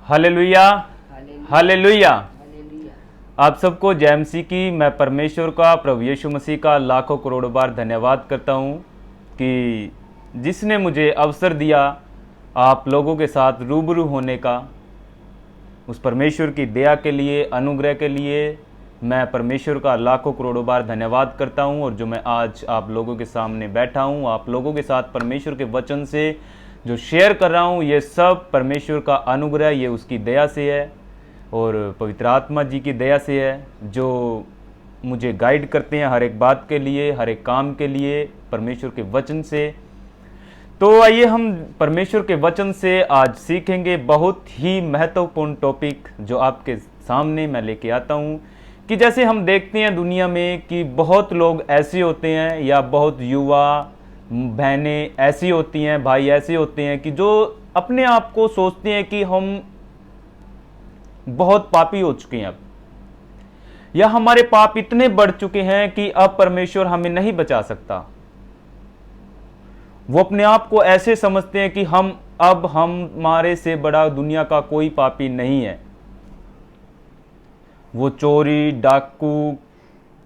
Hallelujah, hallelujah. आप सबको जय मसीह की। मैं परमेश्वर का, प्रभु यीशु मसीह का लाखों करोड़ों बार धन्यवाद करता हूँ कि जिसने मुझे अवसर दिया आप लोगों के साथ रूबरू होने का। उस परमेश्वर की दया के लिए, अनुग्रह के लिए मैं परमेश्वर का लाखों करोड़ों बार धन्यवाद करता हूँ। और जो मैं आज आप लोगों के सामने बैठा हूँ, आप लोगों के साथ परमेश्वर के वचन से जो शेयर कर रहा हूँ, ये सब परमेश्वर का अनुग्रह, ये उसकी दया से है और पवित्र आत्मा जी की दया से है, जो मुझे गाइड करते हैं हर एक बात के लिए, हर एक काम के लिए परमेश्वर के वचन से। तो आइए हम परमेश्वर के वचन से आज सीखेंगे बहुत ही महत्वपूर्ण टॉपिक जो आपके सामने मैं लेके आता हूँ। कि जैसे हम देखते हैं दुनिया में कि बहुत लोग ऐसे होते हैं, या बहुत युवा बहनें ऐसी होती हैं, भाई ऐसे होते हैं कि जो अपने आप को सोचते हैं कि हम बहुत पापी हो चुके हैं अब, या हमारे पाप इतने बढ़ चुके हैं कि अब परमेश्वर हमें नहीं बचा सकता। वो अपने आप को ऐसे समझते हैं कि अब हमारे से बड़ा दुनिया का कोई पापी नहीं है। वो चोरी, डाकू,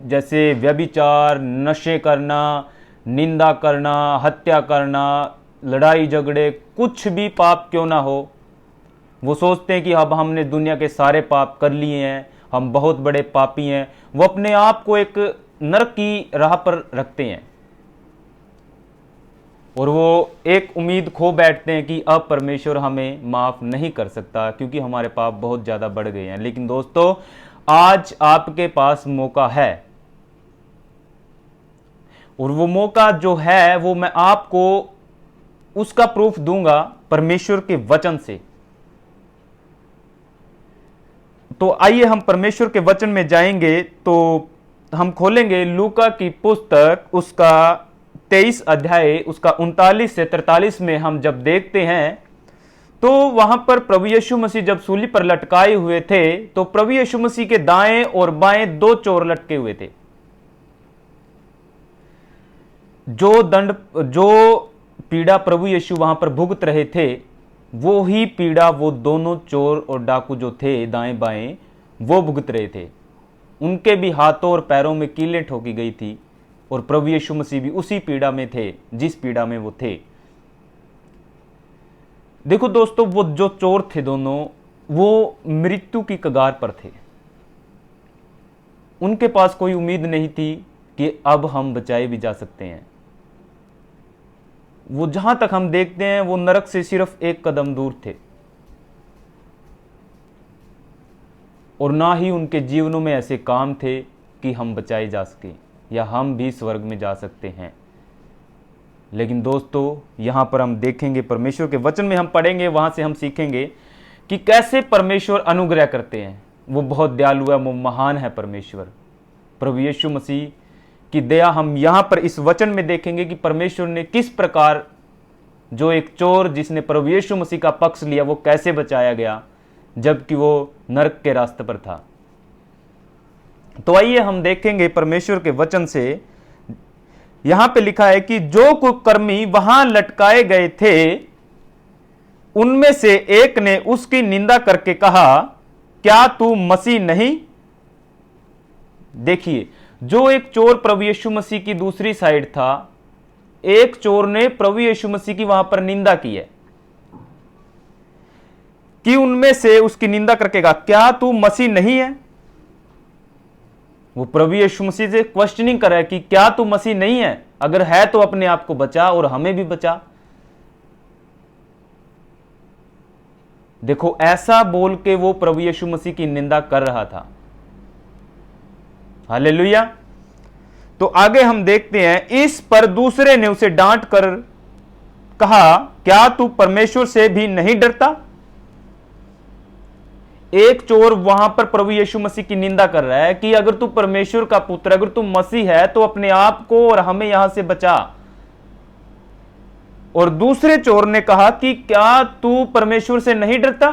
जैसे व्यभिचार, नशे करना, निंदा करना, हत्या करना, लड़ाई झगड़े, कुछ भी पाप क्यों ना हो, वो सोचते हैं कि अब हमने दुनिया के सारे पाप कर लिए हैं, हम बहुत बड़े पापी हैं। वो अपने आप को एक नरक की राह पर रखते हैं और वो एक उम्मीद खो बैठते हैं कि अब परमेश्वर हमें माफ नहीं कर सकता क्योंकि हमारे पाप बहुत ज्यादा बढ़ गए हैं। लेकिन दोस्तों, आज आपके पास मौका है, और वो मौका जो है वो मैं आपको उसका प्रूफ दूंगा परमेश्वर के वचन से। तो आइए हम परमेश्वर के वचन में जाएंगे। तो हम खोलेंगे लूका की पुस्तक, उसका 23 अध्याय, उसका 39 से 43 में हम जब देखते हैं तो वहां पर प्रभु यीशु मसीह जब सूली पर लटकाए हुए थे तो प्रभु यीशु मसीह के दाएं और बाएं दो चोर लटके हुए थे। जो पीड़ा प्रभु यीशु वहां पर भुगत रहे थे, वो ही पीड़ा वो दोनों चोर और डाकू जो थे दाएं बाएं वो भुगत रहे थे। उनके भी हाथों और पैरों में कीलें ठोकी गई थी और प्रभु यीशु मसीह भी उसी पीड़ा में थे जिस पीड़ा में वो थे। देखो दोस्तों, वो जो चोर थे दोनों, वो मृत्यु की कगार पर थे। उनके पास कोई उम्मीद नहीं थी कि अब हम बचाए भी जा सकते हैं। वो जहां तक हम देखते हैं वो नरक से सिर्फ एक कदम दूर थे, और ना ही उनके जीवनों में ऐसे काम थे कि हम बचाए जा सके या हम भी स्वर्ग में जा सकते हैं। लेकिन दोस्तों, यहां पर हम देखेंगे परमेश्वर के वचन में हम पढ़ेंगे, वहां से हम सीखेंगे कि कैसे परमेश्वर अनुग्रह करते हैं। वो बहुत दयालु है, वो महान है परमेश्वर। प्रभु यीशु मसीह की दया हम यहां पर इस वचन में देखेंगे कि परमेश्वर ने किस प्रकार जो एक चोर जिसने प्रभु यीशु मसीह का पक्ष लिया वो कैसे बचाया गया जबकि वो नरक के रास्ते पर था। तो आइए हम देखेंगे परमेश्वर के वचन से। यहां पे लिखा है कि जो कुकर्मी वहां लटकाए गए थे उनमें से एक ने उसकी निंदा करके कहा, क्या तू मसीह नहीं? देखिए, जो एक चोर प्रभु यीशु मसीह की दूसरी साइड था, एक चोर ने प्रभु यीशु मसीह की वहां पर निंदा की है कि उनमें से उसकी निंदा करके कहा, क्या तू मसीह नहीं है? वो प्रभु यीशु मसीह से क्वेश्चनिंग कर रहा है कि क्या तू मसीह नहीं है? अगर है तो अपने आप को बचा और हमें भी बचा। देखो, ऐसा बोल के वो प्रभु यीशु मसीह की निंदा कर रहा था। हालेलुया। तो आगे हम देखते हैं, इस पर दूसरे ने उसे डांट कर कहा, क्या तू परमेश्वर से भी नहीं डरता? एक चोर वहां पर प्रभु यीशु मसीह की निंदा कर रहा है कि अगर तू परमेश्वर का पुत्र, अगर तू मसीह है तो अपने आप को और हमें यहां से बचा। और दूसरे चोर ने कहा कि क्या तू परमेश्वर से नहीं डरता?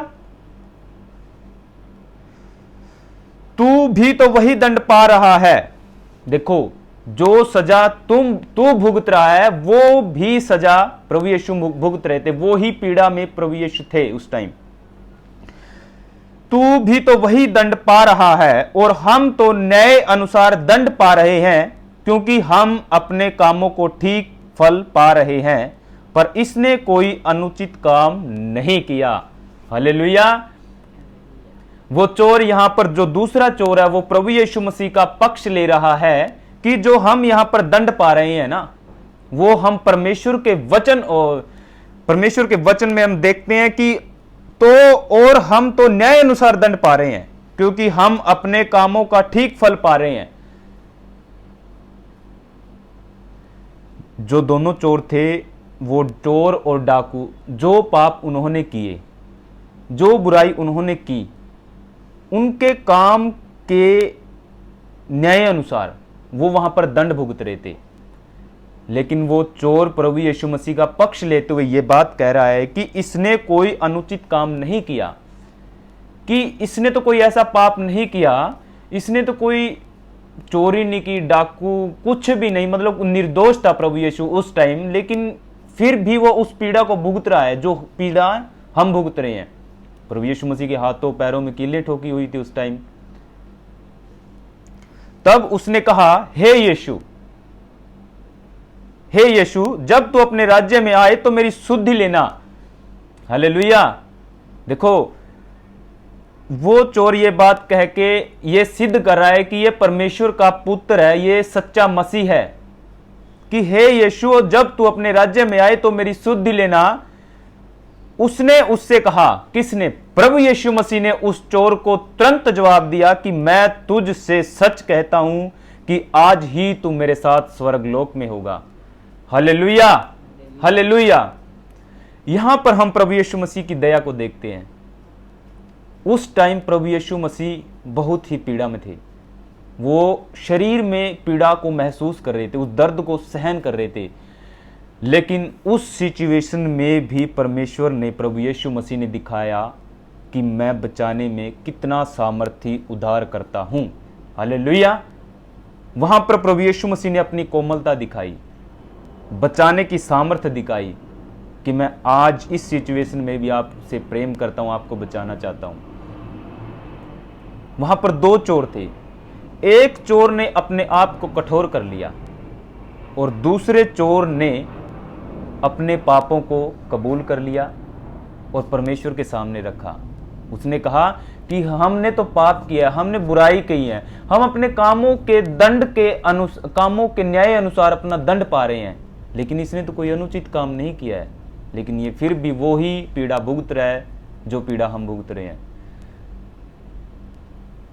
तू भी तो वही दंड पा रहा है। देखो, जो सजा तू भुगत रहा है वो भी सजा प्रभु यीशु भुगत रहे थे। वो ही पीड़ा में प्रभु यीशु थे उस टाइम। तू भी तो वही दंड पा रहा है और हम तो न्याय अनुसार दंड पा रहे हैं, क्योंकि हम अपने कामों को ठीक फल पा रहे हैं, पर इसने कोई अनुचित काम नहीं किया। हालेलुया। वो चोर यहां पर, जो दूसरा चोर है, वो प्रभु यीशु मसीह का पक्ष ले रहा है कि जो हम यहां पर दंड पा रहे हैं ना, वो हम परमेश्वर के वचन, और परमेश्वर के वचन में हम देखते हैं कि और हम तो न्याय अनुसार दंड पा रहे हैं, क्योंकि हम अपने कामों का ठीक फल पा रहे हैं। जो दोनों चोर थे, वो चोर और डाकू, जो पाप उन्होंने किए, जो बुराई उन्होंने की, उनके काम के न्याय अनुसार वो वहां पर दंड भुगत रहे थे। लेकिन वो चोर प्रभु यीशु मसीह का पक्ष लेते हुए ये बात कह रहा है कि इसने कोई अनुचित काम नहीं किया, कि इसने तो कोई ऐसा पाप नहीं किया, इसने तो कोई चोरी नहीं की, डाकू कुछ भी नहीं, मतलब निर्दोष था प्रभु यीशु उस टाइम, लेकिन फिर भी वो उस पीड़ा को भुगत रहा है जो पीड़ा हम भुगत रहे हैं। प्रभु यीशु मसीह के हाथों पैरों में कीलें ठोकी हुई थी उस टाइम। तब उसने कहा, हे यीशु, हे यीशु, जब तू अपने राज्य में आए तो मेरी सुधि लेना। हालेलुया। देखो, वो चोर ये बात कह के ये सिद्ध कर रहा है कि ये परमेश्वर का पुत्र है, ये सच्चा मसीह है, कि हे यीशु, जब तू अपने राज्य में आए तो मेरी सुधि लेना। उसने उससे कहा, किसने? प्रभु यीशु मसीह ने उस चोर को तुरंत जवाब दिया कि मैं तुझ से सच कहता हूं कि आज ही तू मेरे साथ स्वर्गलोक में होगा। Hallelujah, hallelujah. यहां पर हम प्रभु यीशु मसीह की दया को देखते हैं। उस टाइम प्रभु यीशु मसीह बहुत ही पीड़ा में थे, वो शरीर में पीड़ा को महसूस कर रहे थे, उस दर्द को सहन कर रहे थे, लेकिन उस सिचुएशन में भी परमेश्वर ने, प्रभु यीशु मसीह ने दिखाया कि मैं बचाने में कितना सामर्थी उद्धार करता हूं। हालेलुया। वहां पर प्रभु यीशु मसीह ने अपनी कोमलता दिखाई, बचाने की सामर्थ्य दिखाई, कि मैं आज इस सिचुएशन में भी आपसे प्रेम करता हूं, आपको बचाना चाहता हूं। वहां पर दो चोर थे। एक चोर ने अपने आप को कठोर कर लिया और दूसरे चोर ने अपने पापों को कबूल कर लिया और परमेश्वर के सामने रखा। उसने कहा कि हमने तो पाप किया, हमने बुराई की है, हम अपने कामों के दंड के कामों के न्याय अनुसार अपना दंड पा रहे हैं, लेकिन इसने तो कोई अनुचित काम नहीं किया है, लेकिन ये फिर भी वो ही पीड़ा भुगत रहा है जो पीड़ा हम भुगत रहे हैं।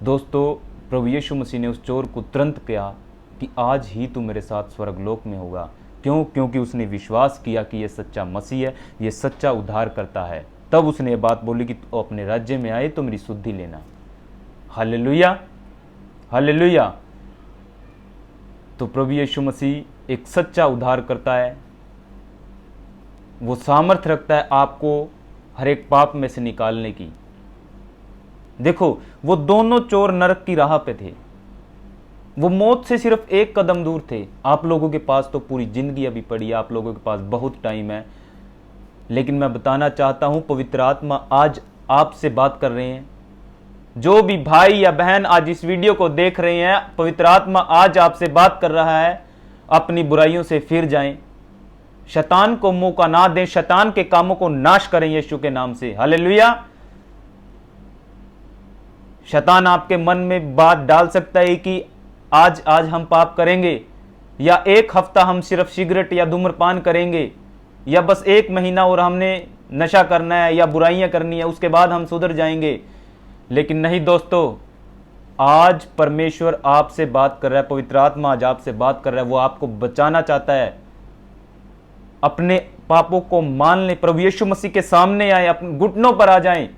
दोस्तों, प्रभु यीशु मसीह ने उस चोर को तुरंत कहा कि आज ही तू मेरे साथ स्वर्गलोक में होगा। क्यों? क्योंकि उसने विश्वास किया कि यह सच्चा मसीह है, यह सच्चा उद्धार करता है। तब उसने ये बात बोली कि तू अपने राज्य में आए तो मेरी सुधि लेना। Hallelujah, hallelujah. तो प्रभु यीशु मसीह एक सच्चा उद्धार करता है, वो सामर्थ्य रखता है आपको हर एक पाप में से निकालने की। देखो, वो दोनों चोर नरक की राह पे थे, वो मौत से सिर्फ एक कदम दूर थे। आप लोगों के पास तो पूरी जिंदगी अभी पड़ी है, आप लोगों के पास बहुत टाइम है, लेकिन मैं बताना चाहता हूं, पवित्र आत्मा आज आपसे बात कर रहे हैं। जो भी भाई या बहन आज इस वीडियो को देख रहे हैं, पवित्र आत्मा आज आपसे बात कर रहा है, अपनी बुराइयों से फिर जाएं, शैतान को मौका ना दें, शैतान के कामों को नाश करें यीशु के नाम से। हालेलुया। शैतान आपके मन में बात डाल सकता है कि आज हम पाप करेंगे, या एक हफ्ता हम सिर्फ सिगरेट या धूम्रपान करेंगे, या बस एक महीना और हमने नशा करना है या बुराइयां करनी है, उसके बाद हम सुधर जाएंगे। लेकिन नहीं दोस्तों, आज परमेश्वर आपसे बात कर रहा है, पवित्र आत्मा आज आपसे बात कर रहा है, वो आपको बचाना चाहता है। अपने पापों को मान लें, प्रभु यीशु मसीह के सामने आए, अपने घुटनों पर आ जाएं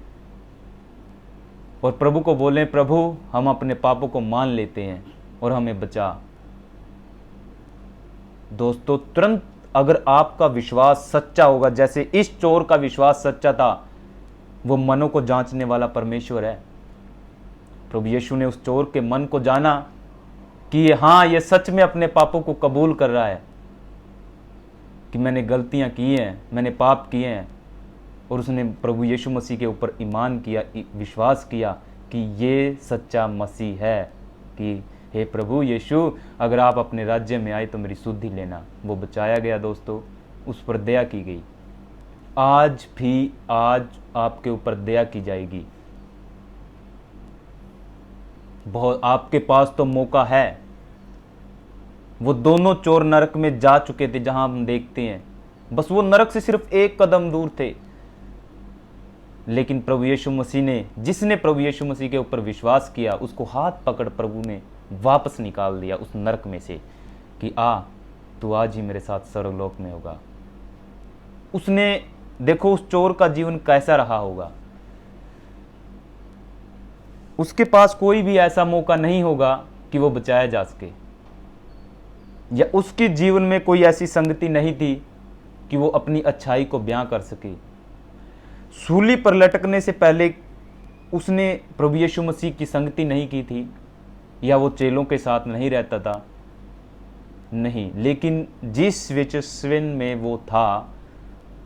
और प्रभु को बोलें, प्रभु हम अपने पापों को मान लेते हैं और हमें बचा। दोस्तों, तुरंत अगर आपका विश्वास सच्चा होगा, जैसे इस चोर का विश्वास सच्चा था, वो मनों को जांचने वाला परमेश्वर है। प्रभु यीशु ने उस चोर के मन को जाना कि हाँ, ये सच में अपने पापों को कबूल कर रहा है कि मैंने गलतियां की हैं, मैंने पाप किए हैं, और उसने प्रभु यीशु मसीह के ऊपर ईमान किया, विश्वास किया कि ये सच्चा मसीह है, कि हे प्रभु यीशु, अगर आप अपने राज्य में आए तो मेरी सुधि लेना। वो बचाया गया दोस्तों, उस पर दया की गई। आज भी आज आपके ऊपर दया की जाएगी। बहुत आपके पास तो मौका है। वो दोनों चोर नरक में जा चुके थे, जहां हम देखते हैं, बस वो नरक से सिर्फ एक कदम दूर थे। लेकिन प्रभु यीशु मसीह ने, जिसने प्रभु यीशु मसीह के ऊपर विश्वास किया, उसको हाथ पकड़ प्रभु ने वापस निकाल दिया उस नरक में से, कि तू आज ही मेरे साथ स्वर्गलोक में होगा। उसने देखो उस चोर का जीवन कैसा रहा होगा। उसके पास कोई भी ऐसा मौका नहीं होगा कि वो बचाया जा सके, या उसके जीवन में कोई ऐसी संगति नहीं थी कि वो अपनी अच्छाई को बयां कर सके। सूली पर लटकने से पहले उसने प्रभु यीशु मसीह की संगति नहीं की थी, या वो चेलों के साथ नहीं रहता था, नहीं। लेकिन जिस सिचुएशन में वो था,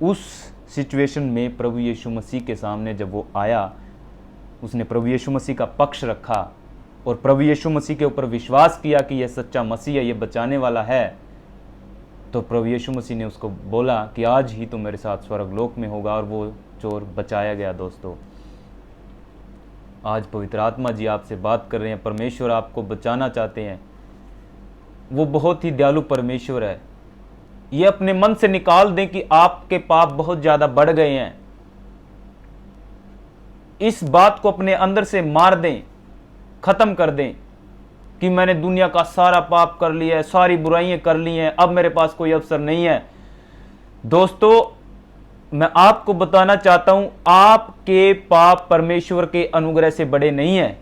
उस सिचुएशन में प्रभु यीशु मसीह के सामने जब वो आया, उसने प्रभु यीशु मसीह का पक्ष रखा और प्रभु यीशु मसीह के ऊपर विश्वास किया कि यह सच्चा मसीह है, यह बचाने वाला है, तो प्रभु यीशु मसीह ने उसको बोला कि आज ही तो मेरे साथ स्वर्गलोक में होगा, और वो चोर बचाया गया। दोस्तों, आज पवित्र आत्मा जी आपसे बात कर रहे हैं। परमेश्वर आपको बचाना चाहते हैं। वो बहुत ही दयालु परमेश्वर है। ये अपने मन से निकाल दें कि आपके पाप बहुत ज्यादा बढ़ गए हैं। इस बात को अपने अंदर से मार दें, खत्म कर दें कि मैंने दुनिया का सारा पाप कर लिया है, सारी बुराइयां कर ली हैं, अब मेरे पास कोई अवसर नहीं है। दोस्तों, मैं आपको बताना चाहता हूं, आपके पाप परमेश्वर के अनुग्रह से बड़े नहीं है।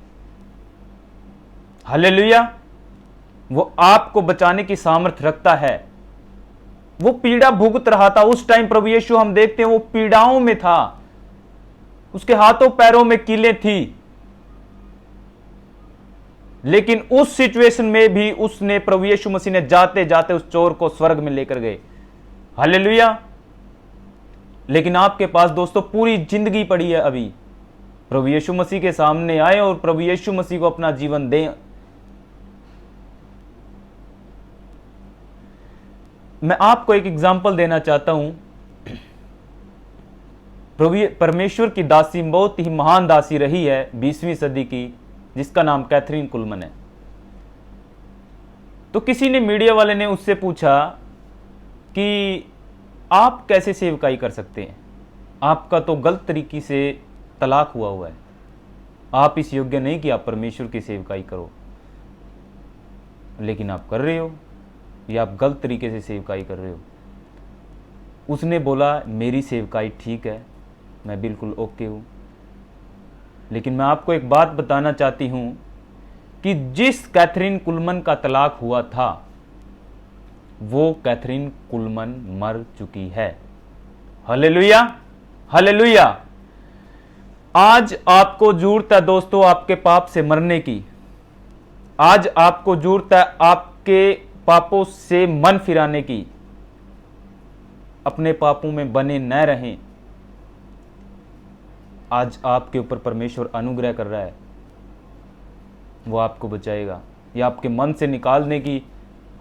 हालेलुया। वो आपको बचाने की सामर्थ्य रखता है। वो पीड़ा भुगत रहा था उस टाइम। प्रभु यीशु हम देखते हैं वो पीड़ाओं में था, उसके हाथों पैरों में कीलें थी, लेकिन उस सिचुएशन में भी उसने, प्रभु यीशु मसीह ने जाते जाते उस चोर को स्वर्ग में लेकर गए। हालेलुया। लेकिन आपके पास दोस्तों पूरी जिंदगी पड़ी है अभी। प्रभु यीशु मसीह के सामने आए और प्रभु यीशु मसीह को अपना जीवन दें। मैं आपको एक एग्जाम्पल देना चाहता हूं। प्रभु परमेश्वर की दासी, बहुत ही महान दासी रही है 20वीं सदी की, जिसका नाम कैथरीन कुलमन है। तो किसी ने, मीडिया वाले ने उससे पूछा कि आप कैसे सेवकाई कर सकते हैं, आपका तो गलत तरीके से तलाक हुआ है, आप इस योग्य नहीं कि आप परमेश्वर की सेवकाई करो, लेकिन आप कर रहे हो, या आप गलत तरीके से सेवकाई कर रहे हो। उसने बोला मेरी सेवकाई ठीक है, मैं बिल्कुल ओके हूं, लेकिन मैं आपको एक बात बताना चाहती हूं कि जिस कैथरीन कुलमन का तलाक हुआ था, वो कैथरीन कुलमन मर चुकी है। Hallelujah, hallelujah. आज आपको जरूरत है दोस्तों आपके पाप से मरने की। आज आपको जरूरत है आपके पापों से मन फिराने की। अपने पापों में बने न रहें। आज आपके ऊपर परमेश्वर अनुग्रह कर रहा है, वो आपको बचाएगा। या आपके मन से निकालने की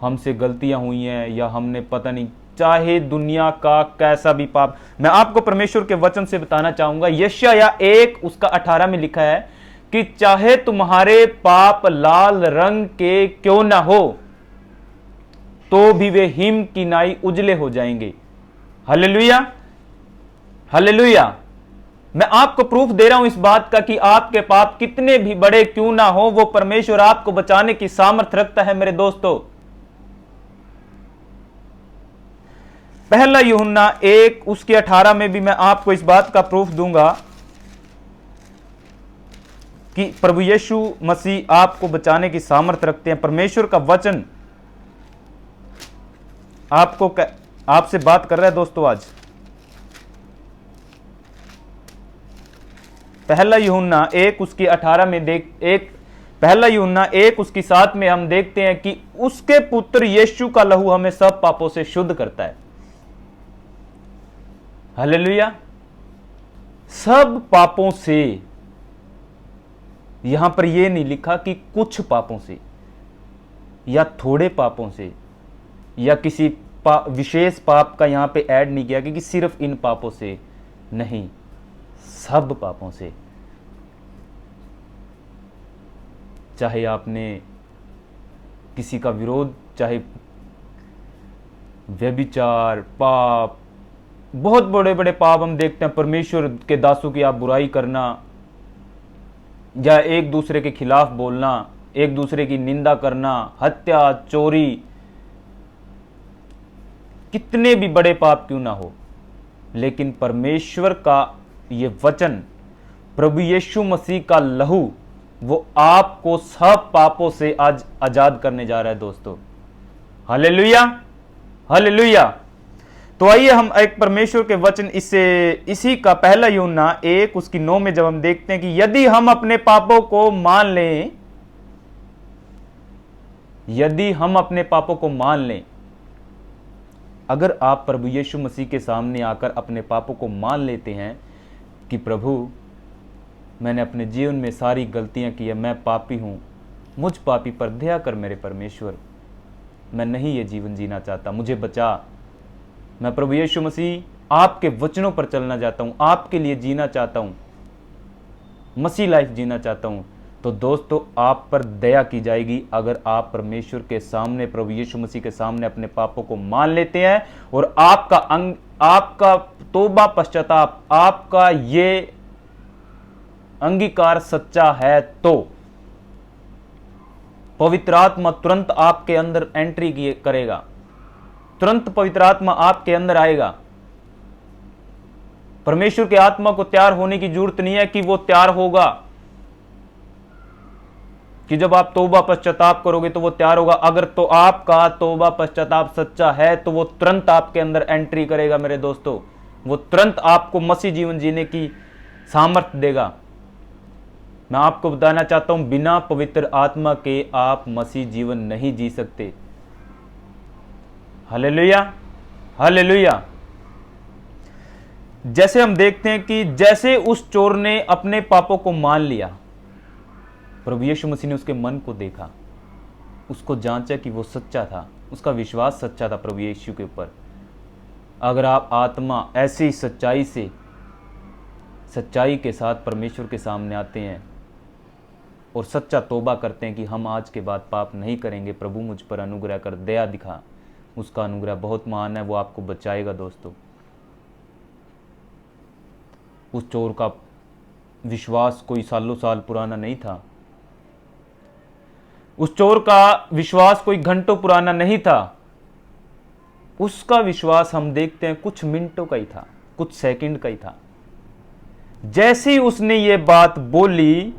हमसे गलतियां हुई हैं, या हमने पता नहीं, चाहे दुनिया का कैसा भी पाप। मैं आपको परमेश्वर के वचन से बताना चाहूंगा, यशायाह 1:18 में लिखा है कि चाहे तुम्हारे पाप लाल रंग के क्यों ना हो, तो भी वे हिम की नाई उजले हो जाएंगे। Hallelujah, hallelujah. मैं आपको प्रूफ दे रहा हूं इस बात का कि आपके पाप कितने भी बड़े क्यों ना हो, वो परमेश्वर आपको बचाने की सामर्थ्य रखता है। मेरे दोस्तों, पहला यूहन्ना 1:18 में भी मैं आपको इस बात का प्रूफ दूंगा कि प्रभु यीशु मसीह आपको बचाने की सामर्थ्य रखते हैं। परमेश्वर का वचन आपसे बात कर रहा है दोस्तों आज। पहला यूहन्ना 1:18 में पहला यूहन्ना 1:7 में हम देखते हैं कि उसके पुत्र यीशु का लहू हमें सब पापों से शुद्ध करता है। हालेलुया। सब पापों से। यहां पर यह नहीं लिखा कि कुछ पापों से या थोड़े पापों से या किसी विशेष पाप का यहां पे ऐड नहीं किया कि सिर्फ इन पापों से, नहीं, सब पापों से। चाहे आपने किसी का विरोध, चाहे व्यभिचार, पाप, बहुत बड़े बड़े पाप हम देखते हैं, परमेश्वर के दासों की आप बुराई करना या एक दूसरे के खिलाफ बोलना, एक दूसरे की निंदा करना, हत्या, चोरी, कितने भी बड़े पाप क्यों ना हो, लेकिन परमेश्वर का ये वचन, प्रभु यीशु मसीह का लहू, वो आपको सब पापों से आज आजाद करने जा रहा है दोस्तों। Hallelujah, hallelujah. तो आइए हम एक परमेश्वर के वचन इसी का पहला यूहन्ना 1 उसकी 9 में जब हम देखते हैं कि यदि हम अपने पापों को मान लें, यदि हम अपने पापों को मान लें, अगर आप प्रभु यीशु मसीह के सामने आकर अपने पापों को मान लेते हैं कि प्रभु मैंने अपने जीवन में सारी गलतियां की है, मैं पापी हूं, मुझ पापी पर दया कर मेरे परमेश्वर, मैं नहीं ये जीवन जीना चाहता, मुझे बचा, मैं प्रभु यीशु मसीह आपके वचनों पर चलना चाहता हूं, आपके लिए जीना चाहता हूं, मसीह लाइफ जीना चाहता हूं, तो दोस्तों आप पर दया की जाएगी अगर आप परमेश्वर के सामने, प्रभु यीशु मसीह के सामने अपने पापों को मान लेते हैं और आपका तौबा पश्चाताप, आपका ये अंगीकार सच्चा है, तो पवित्र आत्मा तुरंत आपके अंदर एंट्री करेगा, तुरंत पवित्र आत्मा आपके अंदर आएगा। परमेश्वर के आत्मा को तैयार होने की जरूरत नहीं है कि वो तैयार होगा कि जब आप तौबा पश्चाताप करोगे तो वो तैयार होगा। अगर तो आपका तौबा पश्चाताप सच्चा है तो वो तुरंत आपके अंदर एंट्री करेगा मेरे दोस्तों, वो तुरंत आपको मसीह जीवन जीने की सामर्थ्य देगा। मैं आपको बताना चाहता हूं, बिना पवित्र आत्मा के आप मसीह जीवन नहीं जी सकते। Hallelujah, hallelujah. जैसे हम देखते हैं कि जैसे उस चोर ने अपने पापों को मान लिया, प्रभु यीशु मसीह ने उसके मन को देखा, उसको जांचा कि वो सच्चा था, उसका विश्वास सच्चा था प्रभु यीशु के ऊपर। अगर आप आत्मा ऐसी सच्चाई के साथ परमेश्वर के सामने आते हैं और सच्चा तौबा करते हैं कि हम आज के बाद पाप नहीं करेंगे, प्रभु मुझ पर अनुग्रह कर, दया दिखा, उसका अनुग्रह बहुत महान है, वो आपको बचाएगा दोस्तों। उस चोर का विश्वास कोई सालों साल पुराना नहीं था, उस चोर का विश्वास कोई घंटों पुराना नहीं था, उसका विश्वास हम देखते हैं कुछ मिनटों का ही था, कुछ सेकंड का ही था। जैसे ही उसने ये बात बोली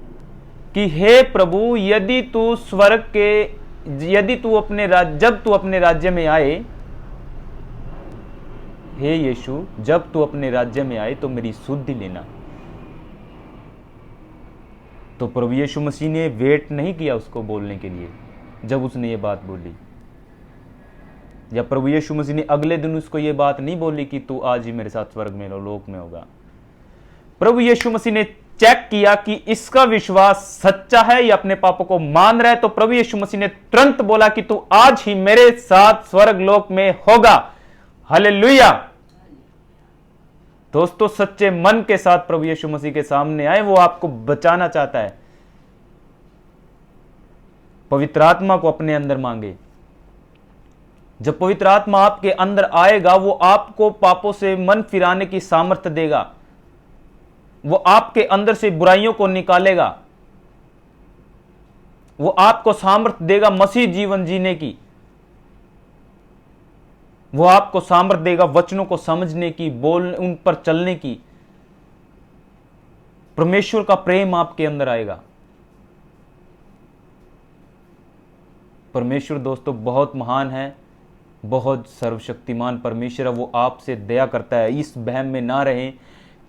कि हे प्रभु, यदि तू जब तू अपने राज्य में आए, हे यीशु, जब तू अपने राज्य में आए तो मेरी सुधि लेना। तो प्रभु यीशु मसीह ने वेट नहीं किया उसको बोलने के लिए। जब उसने ये बात बोली, या प्रभु यीशु मसीह ने अगले दिन उसको ये बात नहीं बोली कि तू आज ही मेरे साथ स्वर्ग में लोक में होगा। प्रभु यीशु मसीह ने चेक किया कि इसका विश्वास सच्चा है, या अपने पापों को मान रहा है, तो प्रभु यीशु मसीह ने तुरंत बोला कि तू आज ही मेरे साथ स्वर्ग लोक में होगा। हालेलुया। दोस्तों, सच्चे मन के साथ प्रभु यीशु मसीह के सामने आए, वो आपको बचाना चाहता है। पवित्र आत्मा को अपने अंदर मांगे। जब पवित्र आत्मा आपके अंदर आएगा, वो आपको पापों से मन फिराने की सामर्थ्य देगा, वो आपके अंदर से बुराइयों को निकालेगा, वो आपको सामर्थ्य देगा मसीह जीवन जीने की, वो आपको सामर्थ्य देगा वचनों को समझने की, उन पर चलने की। परमेश्वर का प्रेम आपके अंदर आएगा। परमेश्वर दोस्तों बहुत महान है, बहुत सर्वशक्तिमान परमेश्वर है। वो आपसे दया करता है। इस बहम में ना रहें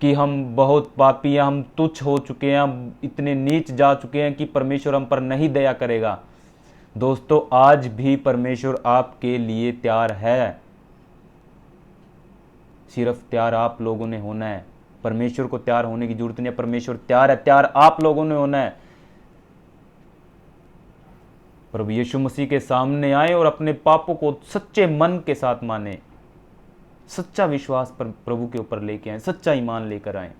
कि हम बहुत पापी हैं, हम तुच्छ हो चुके हैं, हम इतने नीच जा चुके हैं कि परमेश्वर हम पर नहीं दया करेगा। दोस्तों, आज भी परमेश्वर आपके लिए तैयार है, सिर्फ तैयार आप लोगों ने होना है। परमेश्वर को तैयार होने की जरूरत नहीं है, परमेश्वर तैयार है। तैयार आप लोगों ने होना है। प्रभु यीशु मसीह के सामने आए और अपने पापों को सच्चे मन के साथ माने, सच्चा विश्वास पर प्रभु के ऊपर लेके आए, सच्चा ईमान लेकर आए।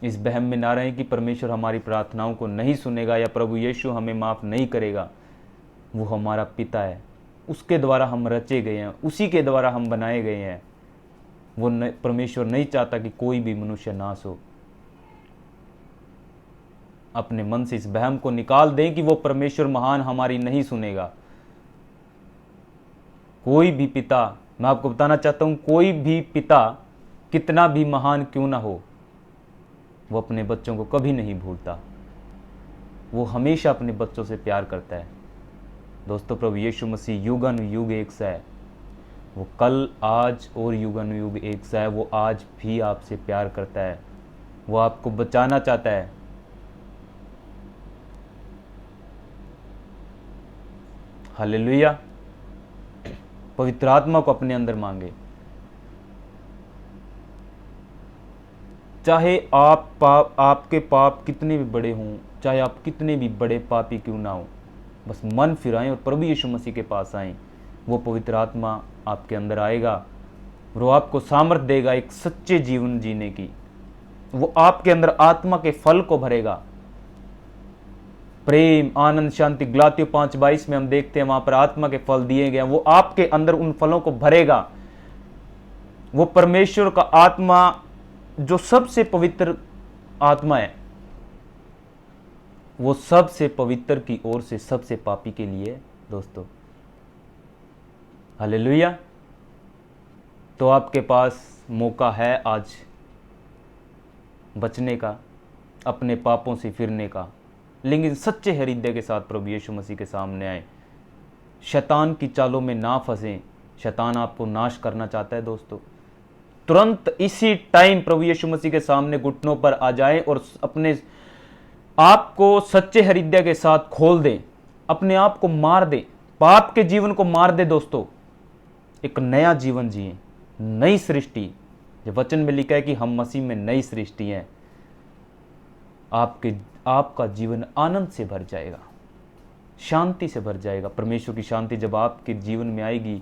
इस बहम में ना रहें कि परमेश्वर हमारी प्रार्थनाओं को नहीं सुनेगा या प्रभु यीशु हमें माफ नहीं करेगा। वो हमारा पिता है, उसके द्वारा हम रचे गए हैं, उसी के द्वारा हम बनाए गए हैं। वो परमेश्वर नहीं चाहता कि कोई भी मनुष्य नाश हो। अपने मन से इस बहम को निकाल दें कि वो परमेश्वर महान हमारी नहीं सुनेगा। कोई भी पिता, मैं आपको बताना चाहता हूं, कोई भी पिता कितना भी महान क्यों ना हो, वो अपने बच्चों को कभी नहीं भूलता। वो हमेशा अपने बच्चों से प्यार करता है। दोस्तों, प्रभु यीशु मसीह युगानुयुग एक सा है। वो कल, आज और युगानुयुग एक सा है। वो आज भी आपसे प्यार करता है। वो आपको बचाना चाहता है। हालेलुया। पवित्र आत्मा को अपने अंदर मांगे। चाहे आपके पाप कितने भी बड़े हों, चाहे आप कितने भी बड़े पापी क्यों ना हो, बस मन फिराएं और प्रभु यीशु मसीह के पास आएं। वो पवित्र आत्मा आपके अंदर आएगा। वो आपको सामर्थ्य देगा एक सच्चे जीवन जीने की। वो आपके अंदर आत्मा के फल को भरेगा। प्रेम, आनंद, शांति। गलातियों 5:22 में हम देखते हैं, वहां पर आत्मा के फल दिए गए हैं। वो आपके अंदर उन फलों को भरेगा। वो परमेश्वर का आत्मा जो सबसे पवित्र आत्मा है, वो सबसे पवित्र की ओर से सबसे पापी के लिए, दोस्तों। हालेलुया। तो आपके पास मौका है आज बचने का, अपने पापों से फिरने का, लेकिन सच्चे हृदय के साथ प्रभु यीशु मसीह के सामने आए। शैतान की चालों में ना फंसें। शैतान आपको नाश करना चाहता है। दोस्तों, तुरंत इसी टाइम प्रभु यीशु मसीह के सामने घुटनों पर आ जाएं और अपने आप को सच्चे हृदय के साथ खोल दें। अपने आप को मार दें, पाप के जीवन को मार दें। दोस्तों, एक नया जीवन जिए, नई सृष्टि। जो वचन में लिखा है कि हम मसीह में नई सृष्टि हैं। आपका जीवन आनंद से भर जाएगा, शांति से भर जाएगा। परमेश्वर की शांति जब आपके जीवन में आएगी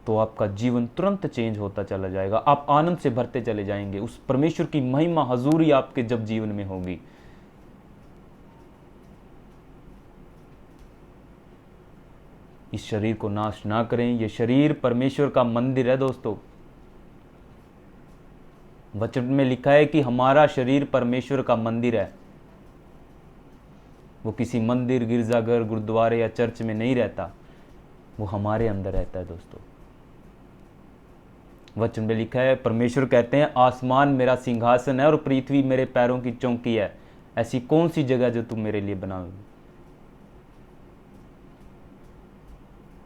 तो आपका जीवन तुरंत चेंज होता चला जाएगा। आप आनंद से भरते चले जाएंगे। उस परमेश्वर की महिमा, हजूरी आपके जब जीवन में होगी। इस शरीर को नाश ना करें। यह शरीर परमेश्वर का मंदिर है। दोस्तों, वचन में लिखा है कि हमारा शरीर परमेश्वर का मंदिर है। वो किसी मंदिर, गिरजाघर, गुरुद्वारे या चर्च में नहीं रहता। वो हमारे अंदर रहता है। दोस्तों, वचन में लिखा है, परमेश्वर कहते हैं, आसमान मेरा सिंहासन है और पृथ्वी मेरे पैरों की चौकी है। ऐसी कौन सी जगह जो तुम मेरे लिए बनाओगे?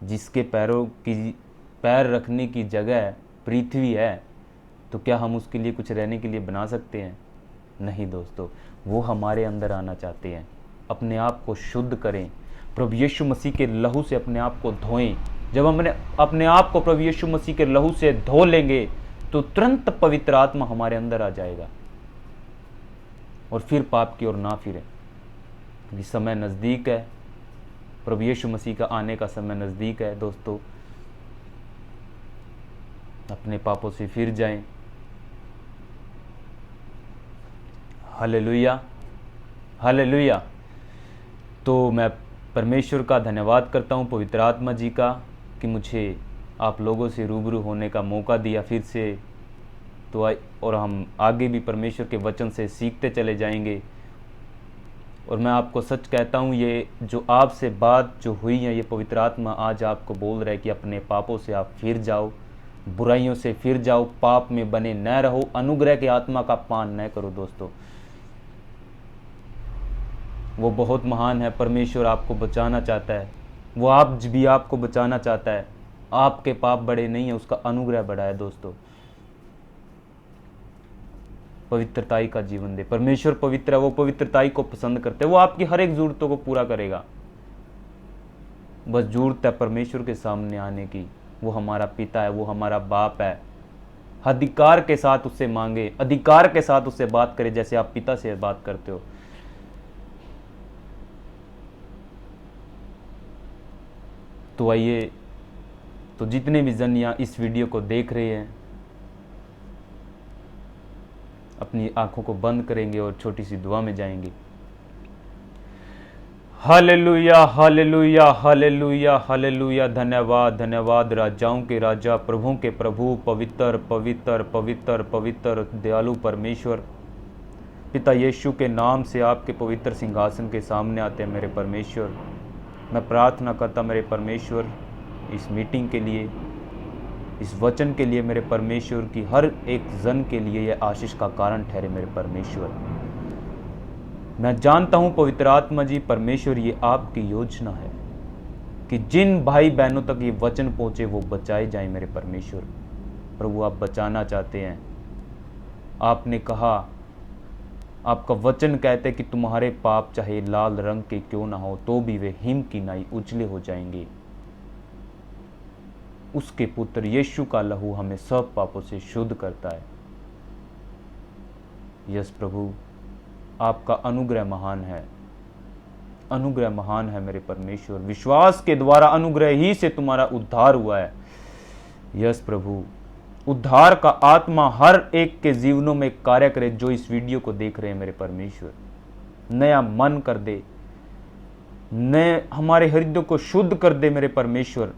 जिसके पैर रखने की जगह पृथ्वी है, तो क्या हम उसके लिए कुछ रहने के लिए बना सकते हैं? नहीं दोस्तों, वो हमारे अंदर आना चाहते हैं। अपने आप को शुद्ध करें। प्रभु यीशु मसीह के लहू से अपने आप को धोएं। जब हम अपने आप को प्रभु यीशु मसीह के लहू से धो लेंगे तो तुरंत पवित्र आत्मा हमारे अंदर आ जाएगा और फिर पाप की ओर ना फिरें। क्योंकि समय नज़दीक है। प्रभु यीशु मसीह का आने का समय नज़दीक है। दोस्तों, अपने पापों से फिर जाएं। Hallelujah, hallelujah. तो मैं परमेश्वर का धन्यवाद करता हूँ, पवित्र आत्मा जी का, कि मुझे आप लोगों से रूबरू होने का मौका दिया फिर से। तो और हम आगे भी परमेश्वर के वचन से सीखते चले जाएंगे। और मैं आपको सच कहता हूँ, ये जो आपसे बात जो हुई है, ये पवित्र आत्मा आज आपको बोल रहा है कि अपने पापों से आप फिर जाओ, बुराइयों से फिर जाओ, पाप में बने न रहो, अनुग्रह के आत्मा का पान न करो। दोस्तों, वो बहुत महान है। परमेश्वर आपको बचाना चाहता है। वो आप भी आपको बचाना चाहता है। आपके पाप बड़े नहीं है, उसका अनुग्रह बड़ा है। दोस्तों, पवित्रताई का जीवन दे। परमेश्वर पवित्र है, वो पवित्रताई को पसंद करते हैं। वो आपकी हर एक जरूरतों को पूरा करेगा। बस जरूरत है परमेश्वर के सामने आने की। वो हमारा पिता है, वो हमारा बाप है। अधिकार के साथ उससे मांगे, अधिकार के साथ उससे बात करें जैसे आप पिता से बात करते हो। तो आइए, तो जितने भी जन यहाँ इस वीडियो को देख रहे हैं, अपनी आंखों को बंद करेंगे और छोटी सी दुआ में जाएंगे। Hallelujah, hallelujah, hallelujah, hallelujah. धन्यवाद, धन्यवाद। राजाओं के राजा, प्रभुओं के प्रभु, पवित्र पवित्र पवित्र पवित्र दयालु परमेश्वर, पिता यीशु के नाम से आपके पवित्र सिंहासन के सामने आते हैं मेरे परमेश्वर। मैं प्रार्थना करता मेरे परमेश्वर इस मीटिंग के लिए, इस वचन के लिए मेरे परमेश्वर, की हर एक जन के लिए यह आशीष का कारण ठहरे मेरे परमेश्वर। मैं जानता हूं पवित्र आत्मा जी परमेश्वर, ये आपकी योजना है कि जिन भाई बहनों तक ये वचन पहुंचे वो बचाए जाएं मेरे परमेश्वर। प्रभु आप बचाना चाहते हैं। आपने कहा, आपका वचन कहते कि तुम्हारे पाप चाहे लाल रंग के क्यों ना हो तो भी वे हिम की नाई उजले हो जाएंगे। उसके पुत्र यीशु का लहू हमें सब पापों से शुद्ध करता है। यस प्रभु, आपका अनुग्रह महान है, अनुग्रह महान है मेरे परमेश्वर। विश्वास के द्वारा अनुग्रह ही से तुम्हारा उद्धार हुआ है। यस प्रभु, उद्धार का आत्मा हर एक के जीवनों में कार्य करे जो इस वीडियो को देख रहे हैं मेरे परमेश्वर। नया मन कर दे, नए हमारे हृदय को शुद्ध कर दे मेरे परमेश्वर।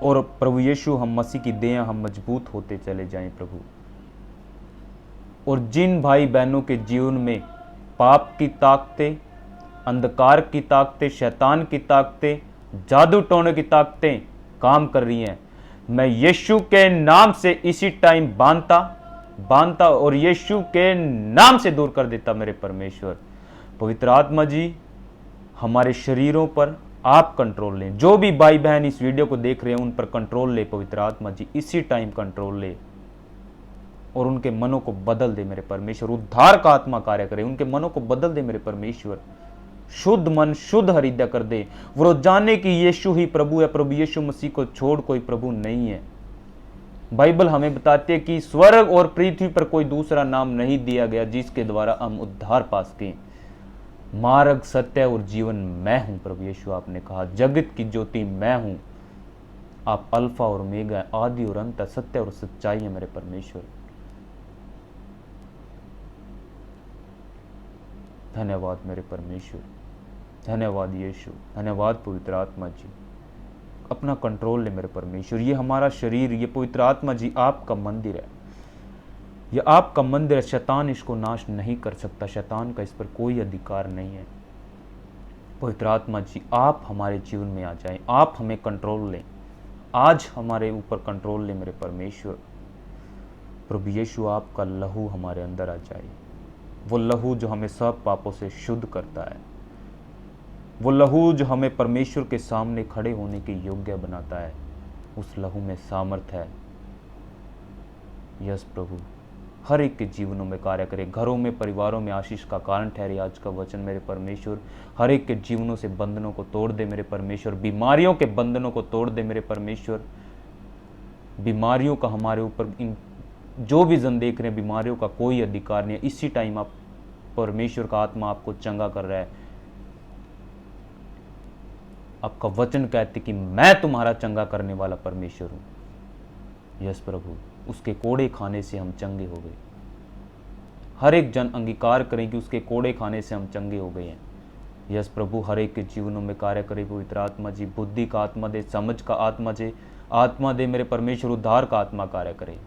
और प्रभु यीशु, हम मसीह की देह, हम मजबूत होते चले जाएं प्रभु। और जिन भाई बहनों के जीवन में पाप की ताकतें, अंधकार की ताकतें, शैतान की ताकतें, जादू टोने की ताकतें काम कर रही हैं, मैं यीशु के नाम से इसी टाइम बांधता और यीशु के नाम से दूर कर देता मेरे परमेश्वर। पवित्र आत्मा जी, हमारे शरीरों पर आप कंट्रोल लें। जो भी भाई बहन इस वीडियो को देख रहे हैं उन पर कंट्रोल ले पवित्र आत्मा जी, इसी टाइम कंट्रोल ले और उनके मनों को बदल दे मेरे परमेश्वर। उद्धार का आत्मा कार्य करे, उनके मनों को बदल दे मेरे परमेश्वर। शुद्ध मन, शुद्ध हृदय कर दे। वो जाने कि यीशु ही प्रभु है, प्रभु यीशु मसीह को छोड़ कोई प्रभु नहीं है। बाइबल हमें बताती है कि स्वर्ग और पृथ्वी पर कोई दूसरा नाम नहीं दिया गया जिसके द्वारा हम उद्धार पा सकें। मार्ग, सत्य और जीवन मैं हूं प्रभु यीशु। आपने कहा जगत की ज्योति मैं हूं। आप अल्फा और ओमेगा, आदि और अंत, सत्य और सच्चाई है मेरे परमेश्वर। धन्यवाद मेरे परमेश्वर, धन्यवाद यीशु, धन्यवाद पवित्र आत्मा जी। अपना कंट्रोल ले मेरे परमेश्वर। ये हमारा शरीर, ये पवित्र आत्मा जी आपका मंदिर है, ये आपका मंदिर है। शैतान इसको नाश नहीं कर सकता, शैतान का इस पर कोई अधिकार नहीं है। पवित्र आत्मा जी आप हमारे जीवन में आ जाएं, आप हमें कंट्रोल लें। आज हमारे ऊपर कंट्रोल ले मेरे परमेश्वर। प्रभु यीशु आपका लहू हमारे अंदर आ जाए, वो लहू जो हमें सब पापों से शुद्ध करता है, वो लहू जो हमें परमेश्वर के सामने खड़े होने के योग्य बनाता है। उस लहू में सामर्थ है। यस प्रभु, हर एक के जीवनों में कार्य करे, घरों में, परिवारों में आशीष का कारण ठहरे आज का वचन मेरे परमेश्वर। हर एक के जीवनों से बंधनों को तोड़ दे मेरे परमेश्वर, बीमारियों के बंधनों को तोड़ दे मेरे परमेश्वर। बीमारियों का हमारे ऊपर, इन जो भी जन देख रहे हैं, बीमारियों का कोई अधिकार नहीं है। इसी टाइम आप परमेश्वर का आत्मा आपको चंगा कर रहा है। आपका वचन कहते कि मैं तुम्हारा चंगा करने वाला परमेश्वर हूं। यस प्रभु, उसके कोड़े खाने से हम चंगे हो गए। हर एक जन अंगीकार करें कि उसके कोड़े खाने से हम चंगे हो गए हैं। यस प्रभु, हर एक के जीवनों में कार्य करे पवित्र आत्मा जी। बुद्धि का आत्मा दे, समझ का आत्मा दे मेरे परमेश्वर। उद्धार का आत्मा कार्य करे।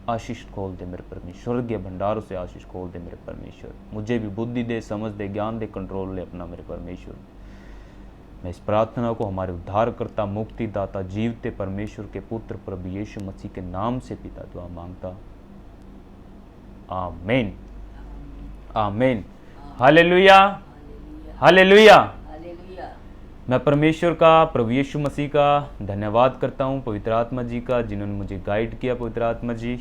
आशीष खोल दे मेरे परमेश्वर, स्वर्गीय भंडारों से आशीष खोल दे मेरे परमेश्वर। मुझे भी बुद्धि दे, समझ दे, ज्ञान दे, कंट्रोल ले अपना मेरे परमेश्वर। मैं इस प्रार्थना को हमारे उद्धारकर्ता, मुक्तिदाता, जीवते परमेश्वर के पुत्र प्रभु यीशु मसीह के नाम से पिता दुआ मांगता। आमीन, आमीन, हालेलुया, हालेलुया। मैं परमेश्वर का, प्रभु यीशु मसीह का धन्यवाद करता हूँ, पवित्र आत्मा जी का जिन्होंने मुझे गाइड किया। पवित्र आत्मा जी,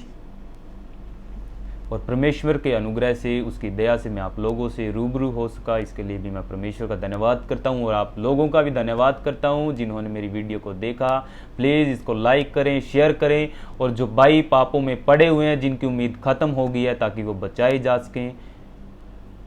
और परमेश्वर के अनुग्रह से, उसकी दया से मैं आप लोगों से रूबरू हो सका। इसके लिए भी मैं परमेश्वर का धन्यवाद करता हूँ और आप लोगों का भी धन्यवाद करता हूँ जिन्होंने मेरी वीडियो को देखा। प्लीज़ इसको लाइक करें, शेयर करें, और जो भाई पापों में पड़े हुए हैं, जिनकी उम्मीद ख़त्म हो गई है, ताकि वो बचाए जा सकें।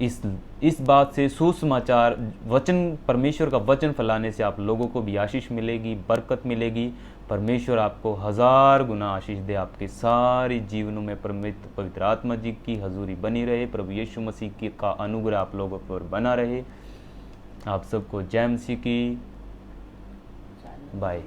इस बात से सुसमाचार वचन, परमेश्वर का वचन फैलाने से आप लोगों को भी आशीष मिलेगी, बरकत मिलेगी। परमेश्वर आपको 1000 गुना आशीष दे, आपके सारे जीवनों में पवित्र आत्मा जी की हजूरी बनी रहे, प्रभु यीशु मसीह की का अनुग्रह आप लोगों पर बना रहे। आप सबको जय मसीह की। बाय।